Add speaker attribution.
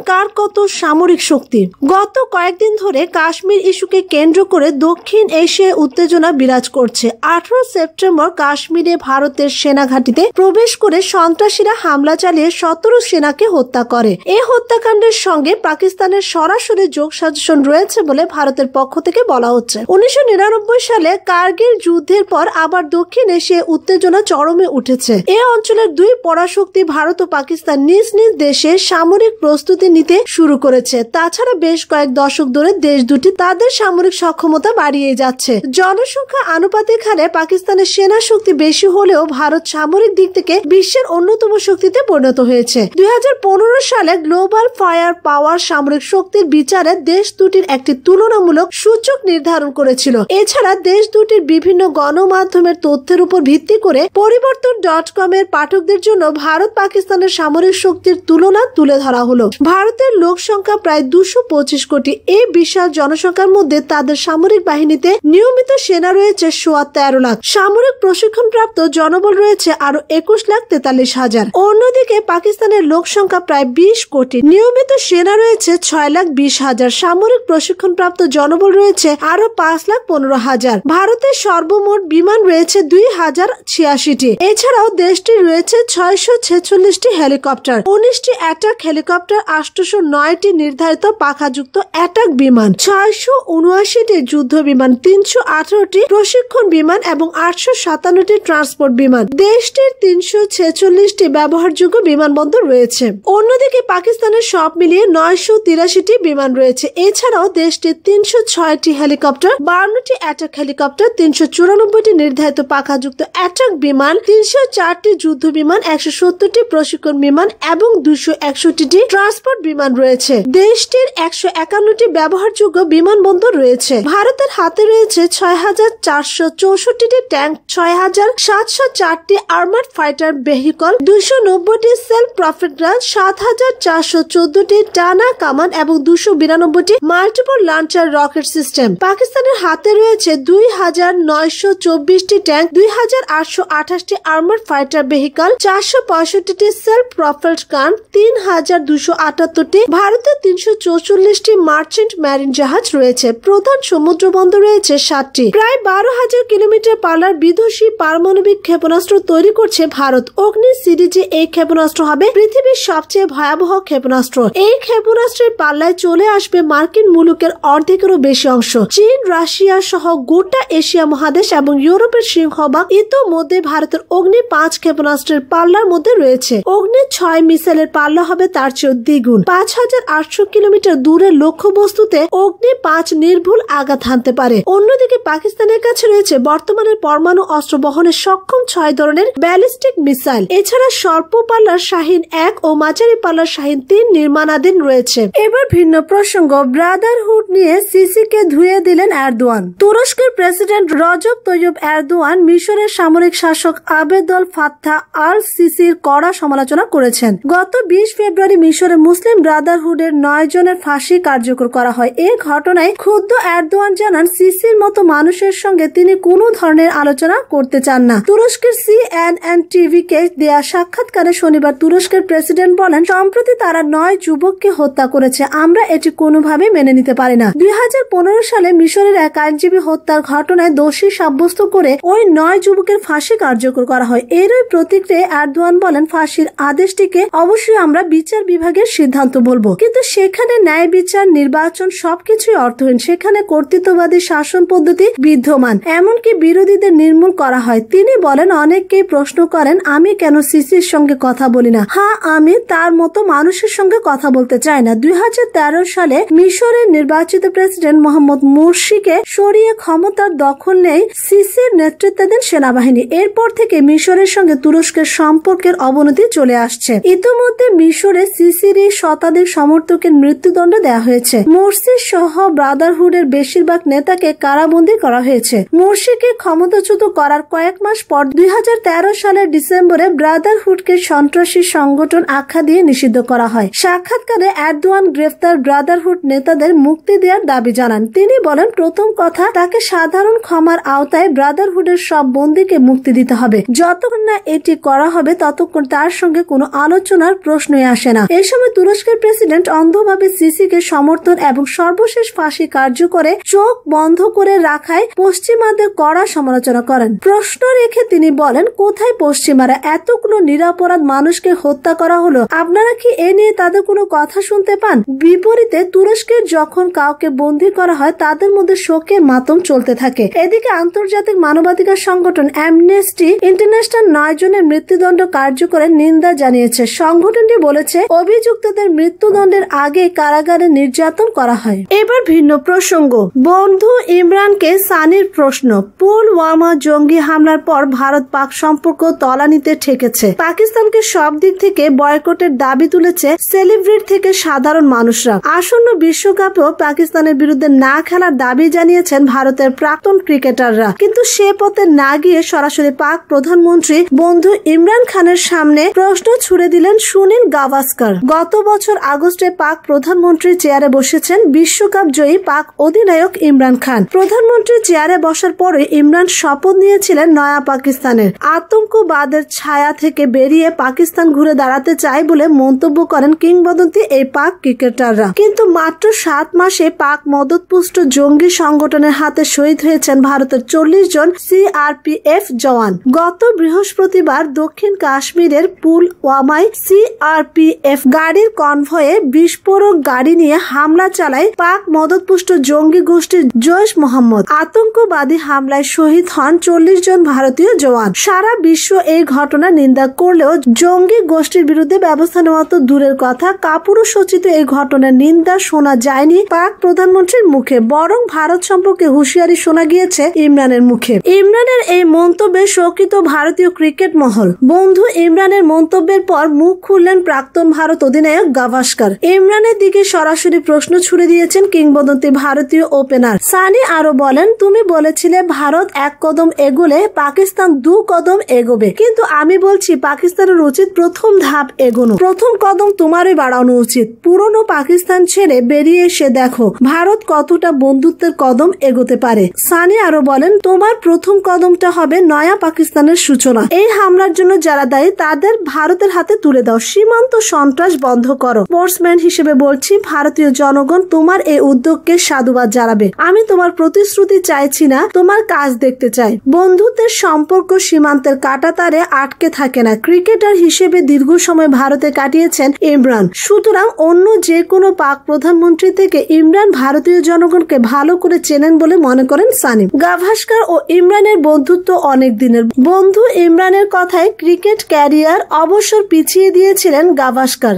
Speaker 1: কার কত সামরিক শক্তি। গত কয়েকদিন ধরে কাশ্মীর ইস্যুকে কেন্দ্র করে দক্ষিণ এশিয়ায় উত্তেজনা বিরাজ করছে। 18 সেপ্টেম্বর কাশ্মীরে ভারতের সেনা ঘাঁটিতে প্রবেশ করে সন্ত্রাসীরা হামলা চালিয়ে 17 সেনাকে হত্যা করে। এই হত্যাকাণ্ডের সঙ্গে পাকিস্তানের সরাসরি যোগসাজশ রয়েছে বলে ভারতের পক্ষ থেকে বলা হচ্ছে। 1999 সালে কার্গিল যুদ্ধের পর আবার দক্ষিণ এশিয়ায় উত্তেজনা চরমে উঠেছে। এই অঞ্চলের দুই পরাশক্তি ভারত ও পাকিস্তান নিজ নিজ দেশে সামরিক প্রস্তুতি নিতে শুরু করেছে। তাছাড়া বেশ কয়েক দশক ধরে দেশ দুটি তাদের সামরিক সক্ষমতা বাড়িয়ে যাচ্ছে। জনসংখ্যা আনুপাতিক হারে পাকিস্তানের সেনা শক্তি বেশি হলেও ভারত সামরিক দিক থেকে বিশ্বের অন্যতম শক্তিতে পরিণত হয়েছে। 2015 সালে গ্লোবাল ফায়ার পাওয়ার সামরিক শক্তির বিচারে দেশ দুটির একটি তুলনামূলক সূচক নির্ধারণ করেছিল। এছাড়া দেশ দুটির বিভিন্ন গণমাধ্যমের তথ্যের উপর ভিত্তি করে পরিবর্তন.com এর পাঠকদের জন্য ভারত পাকিস্তানের সামরিক শক্তির তুলনা তুলে ধরা হলো। ভারতের লোক সংখ্যা প্রায় 225 কোটি। এই বিশাল জনসংখ্যার মধ্যে তাদের সামরিক বাহিনীতে নিয়মিত সেনা রয়েছে 13.5 লাখ। সামরিক প্রশিক্ষণপ্রাপ্ত জনবল রয়েছে আরো 21,43,000। অন্যদিকে পাকিস্তানের লোক সংখ্যা প্রায় 20 কোটি। নিয়মিত সেনা রয়েছে 6,20,000। সামরিক প্রশিক্ষণপ্রাপ্ত জনবল রয়েছে আরো 5,15,000। ভারতের সর্বমোট বিমান রয়েছে 2,086টি। এছাড়াও দেশটির রয়েছে 646টি হেলিকপ্টার, 19টি অ্যাটাক হেলিকপ্টার, 809টি নির্ধারিত পাখাযুক্ত অ্যাটাক বিমান, 679টি যুদ্ধ বিমান, 318টি প্রশিক্ষণ বিমান এবং 857টি ট্রান্সপোর্ট বিমান। দেশটির 346টি ব্যবহারযোগ্য বিমানবন্দর রয়েছে। অন্যদিকে পাকিস্তানের সব মিলিয়ে 983টি বিমান রয়েছে। এছাড়াও দেশটির 306টি হেলিকপ্টার, 52টি অ্যাটাক হেলিকপ্টার, 394টি নির্ধারিত পাখাযুক্ত অ্যাটাক বিমান, 304টি যুদ্ধ বিমান, 170টি প্রশিক্ষণ বিমান এবং 261টি ট্রান্সপোর্ট বিমান রয়েছে। দেশটির 151টি ব্যবহারযোগ্য বিমানবন্দর রয়েছে। ভারতের হাতে রয়েছে 6,464টি ট্যাঙ্ক, 6,704টি আর্মার্ড ফাইটার ভেহিকল, 290টি সেলফ প্রফিট গান, 7,414টি টানা কামান এবং 292টি মাল্টিপল লঞ্চার রকেট সিস্টেম। পাকিস্তানের হাতে রয়েছে 2,924টি ট্যাঙ্ক, 2,828টি আর্মার্ড ফাইটার ভেহিকল, 465টি সেলফ প্রফিট গান, 3,278টি। ভারতের 344টি মার্চেন্ট মেরিন জাহাজ রয়েছে। প্রধান সমুদ্র বন্দর রয়েছে 7টি। প্রায় 12,000 কিলোমিটার পাল্লার বিধ্বংসী পারমাণবিক ক্ষেপণাস্ত্র তৈরি করছে ভারত। অগ্নি সিরিজে এই ক্ষেপণাস্ত্র হবে পৃথিবীর সবচেয়ে ভয়াবহ ক্ষেপণাস্ত্র। এই ক্ষেপণাস্ত্রের পাল্লায় চলে আসবে মার্কিন মুলুকের অর্ধেকেরও বেশি অংশ। চীন, রাশিয়া সহ গোটা এশিয়া মহাদেশ এবং ইউরোপের সিংহভাগ। ইতোমধ্যে ভারতের অগ্নি 5 ক্ষেপণাস্ত্রের পাল্লার মধ্যে রয়েছে। অগ্নি 6 মিসাইলের পাল্লা হবে তার চেয়েও দ্বিগুণ। 5,800 কিলোমিটার দূরের লক্ষ্যবস্তুতে অগ্নি 5 নির্ভুল আঘাত হানতে পারে। অন্যদিকে পাকিস্তানের কাছে রয়েছে বর্তমানের পরমাণু অস্ত্র বহনে সক্ষম 6 ধরনের ব্যালিস্টিক মিসাইল। এছাড়া স্বল্প পাল্লার শাহিন 1 ও মাঝারি পাল্লার শাহিন 3 নির্মাণাধীন রয়েছে। এবার ভিন্ন প্রসঙ্গ, ব্রাদারহুড নিয়ে সিসিকে ধুয়ে দিলেন এরদোয়ান। তুরস্কের প্রেসিডেন্ট রজব তৈয়ব এরদোয়ান মিশরের সামরিক শাসক আবেদল ফাত্তাহ আল সিসির কড়া সমালোচনা করেছেন। গত 20 ফেব্রুয়ারি মিশরে মুসলিম ব্রাদারহুডের 9 জনের ফাঁসি কার্যকর করা হয়। এই ঘটনায় ক্ষুব্ধ এরদোয়ান জানান, সিসির মতো মানুষের সঙ্গে তিনি কোনো ধরনের আলোচনা করতে চান না। তুরস্কের CNN টিভিকে দেয়া সাক্ষাৎকারে শনিবার তুরস্কের প্রেসিডেন্ট বলেন, সম্প্রতি তারা 9 যুবককে হত্যা করেছে। আমরা এটি কোনোভাবে মেনে নিতে পারি না। 2015 সালে মিশরের এক আইনজীবী হত্যার ঘটনায় দোষী সাব্যস্ত করে ওই 9 যুবকের ফাঁসি কার্যকর করা হয়। এরই প্রতিক্রিয়ায় এরদোয়ান বলেন, ফাঁসির আদেশটিকে অবশ্যই আমরা বিচার বিভাগের সিদ্ধান্ত বলবো, কিন্তু সেখানে ন্যায় বিচার, নির্বাচন সবকিছুই অর্থহীন। সেখানে কর্তৃত্ববাদী শাসন পদ্ধতি বিদ্যমান, এমনকি বিরোধীদের নির্মূল করা হয়। তিনি বলেন, অনেকেই প্রশ্ন করেন আমি কেন সিসির সঙ্গে কথা বলি না। হ্যাঁ, আমি তার মতো মানুষের সঙ্গে কথা বলতে চাই না। 2013 সালে মিশরের নির্বাচিত প্রেসিডেন্ট মোহাম্মদ মুরসিকে সরিয়ে ক্ষমতার দখল নেয় সিসির নেতৃত্বাধীন সেনাবাহিনী। এরপর থেকে মিশরের সঙ্গে তুরস্কের সম্পর্কের অবনতি চলে আসছে। ইতিমধ্যে মিশরে সিসির শতাধিক সমর্থকের মৃত্যুদণ্ড দেওয়া হয়েছে। মুরসি সহ ব্রাদারহুডের বেশিরভাগ নেতাকে কারাবন্দী করা হয়েছে। মুরসিকে ক্ষমতাচ্যুত করার কয়েক মাস পর 2013 সালের ডিসেম্বরে ব্রাদারহুডকে সন্ত্রাসী সংগঠন আখ্যা দিয়ে নিষিদ্ধ করা হয়। সাক্ষাৎকারে এরদোয়ান গ্রেফতার ব্রাদারহুড নেতাদের মুক্তি দেওয়ার দাবি জানান। তিনি বলেন, প্রথম কথা, তাকে সাধারণ ক্ষমার আওতায় ব্রাদারহুডের সব বন্দীকে মুক্তি দিতে হবে। যতক্ষণ না এটি করা হবে ততক্ষণ তার সঙ্গে কোনো আলোচনার প্রশ্নই আসে না। এই সময় তুরস্কের প্রেসিডেন্ট অন্ধভাবে সিসিকে সমর্থন এবং সর্বশেষ ফাঁসি কার্যকরে চোখ বন্ধ করে রাখায় পশ্চিমাদের কড়া সমালোচনা করেন। প্রশ্ন রেখে তিনি বলেন, কোথায় পশ্চিমারা? এতগুলো নিরপরাধ মানুষকে হত্যা করা হলো, আপনারা কি এ নিয়ে তাদের কোনো কথা শুনতে পান? বিপরীতে তুরস্কের যখন কাউকে বন্দী করা হয় তাদের মধ্যে শোকে মাতম চলতে থাকে। এদিকে আন্তর্জাতিক মানবাধিকার সংগঠন অ্যামনেস্টি ইন্টারন্যাশনাল 9 জনের মৃত্যুদণ্ড কার্যকরের নিন্দা জানিয়েছে। সংগঠনটি বলেছে, অভিযুক্তদের মৃত্যুদণ্ডের আগে কারাগারে নির্যাতন করা হয়। এবার ভিন্ন প্রসঙ্গ। বন্ধু ইমরানকে সানির প্রশ্ন, পুলওয়ামা জঙ্গি হামলার পর ভারত পাক সম্পর্ক তলানিতে ঠেকেছে। পাকিস্তানকে সব দিক থেকে বয়কটের দাবি তুলেছে সেলিব্রিটি থেকে সাধারণ মানুষরা। আসন্ন বিশ্বকাপেও পাকিস্তানের বিরুদ্ধে না খেলার দাবি জানিয়েছেন ভারতের প্রাক্তন ক্রিকেটাররা। কিন্তু সে পথে না গিয়ে সরাসরি পাক প্রধানমন্ত্রী বন্ধু ইমরান খানের সামনে প্রশ্ন ছুড়ে দিলেন সুনীল গাভাস্কার। গত বছর আগস্টে পাক প্রধানমন্ত্রী চেয়ারে বসেছেন বিশ্বকাপ জয়ী পাক অধিনায়ক ইমরান খান। প্রধানমন্ত্রী চেয়ারে বসার পরে ইমরান শপথ নিয়েছিলেন নয়া পাকিস্তানের। আতঙ্কবাদের ছায়া থেকে বেরিয়ে পাকিস্তান ঘুরে দাঁড়াতে চায় বলে মন্তব্য করেন কিংবদন্তি এই পাক ক্রিকেটাররা। কিন্তু মাত্র 7 মাসে পাক মদতপুষ্ট জঙ্গি সংগঠনের হাতে শহীদ হয়েছেন ভারতের 40 জন সিআরপিএফ জওয়ান। গত বৃহস্পতিবার দক্ষিণ কাশ্মীরের পুলওয়ামায় সিআরপিএফ গাড়ির কনভয়ে বিস্ফোরক গাড়ি নিয়ে হামলা চালায় পাক মদতপুষ্ট জঙ্গি গোষ্ঠী জৈশ মোহাম্মদ। আতঙ্কবাদী হামলায় শহীদ হন 40 জন ভারতীয় জওয়ান। সারা বিশ্ব এই ঘটনা নিন্দা করলেও জঙ্গি গোষ্ঠীর বিরুদ্ধে ব্যবস্থা নেওয়া তো দূরের কথা, কাপুরুষোচিত এই ঘটনার নিন্দা শোনা যায়নি পাক প্রধানমন্ত্রীর মুখে, বরং ভারত সম্পর্কে হুঁশিয়ারি শোনা গিয়েছে ইমরানের মুখে। ইমরানের এই মন্তব্যে শোকিত ভারতীয় ক্রিকেট মহল। বন্ধু ইমরানের মন্তব্যের পর মুখ খুললেন প্রাক্তন ভারত অধিনায়ক গাভাস্কার। ইমরানের দিকে সরাসরি প্রশ্ন ছুড়ে দিয়েছেন কিংবদন্তি ভারতীয় ওপেনার সানি। আরো বলেন, তুমি বলেছিলে ভারত 1 কদম এগোলে পাকিস্তান 2 কদম এগোবে, কিন্তু আমি বলছি পাকিস্তানের উচিত প্রথম ধাপ এগোনো। প্রথম কদম তোমারই বাড়ানো উচিত। পুরনো পাকিস্তান ছেড়ে বেরিয়ে এসে দেখো ভারত কতটা বন্ধুত্বের কদম এগোতে পারে। সানি আরো বলেন, তোমার প্রথম কদমটা হবে নয়া পাকিস্তানের সূচনা। এই হামলার জন্য যারা দায়ী তাদের ভারতের হাতে তুলে দাও। সীমান্ত সন্ত্রাস বন্ধ করো। স্পোর্টসম্যান হিসেবে বলছি, ভারতীয় জনগণ তোমার এই উদ্যোগকে সাধুবাদ জানাবে। আমি তোমার প্রতিশ্রুতি চাইছি না, তোমার কাজ দেখতে চাই। বন্ধুত্বের সম্পর্ক সীমান্তের কাঁটাতারে আটকে থাকে না। ক্রিকেটার হিসেবে দীর্ঘ সময় ভারতে কাটিয়েছেন ইমরান। সুতরাং অন্য যে কোনো পাক প্রধানমন্ত্রী থেকে ইমরান ভারতীয় জনগণকে ভালো করে চেনেন বলে মনে করেন সানি। গাভাস্কার ও ইমরানের বন্ধুত্ব অনেক দিনের। বন্ধু ইমরানের কথায় ক্রিকেট ক্যারিয়ার অবসর পিছিয়ে দিয়েছিলেন গাভাস্কার।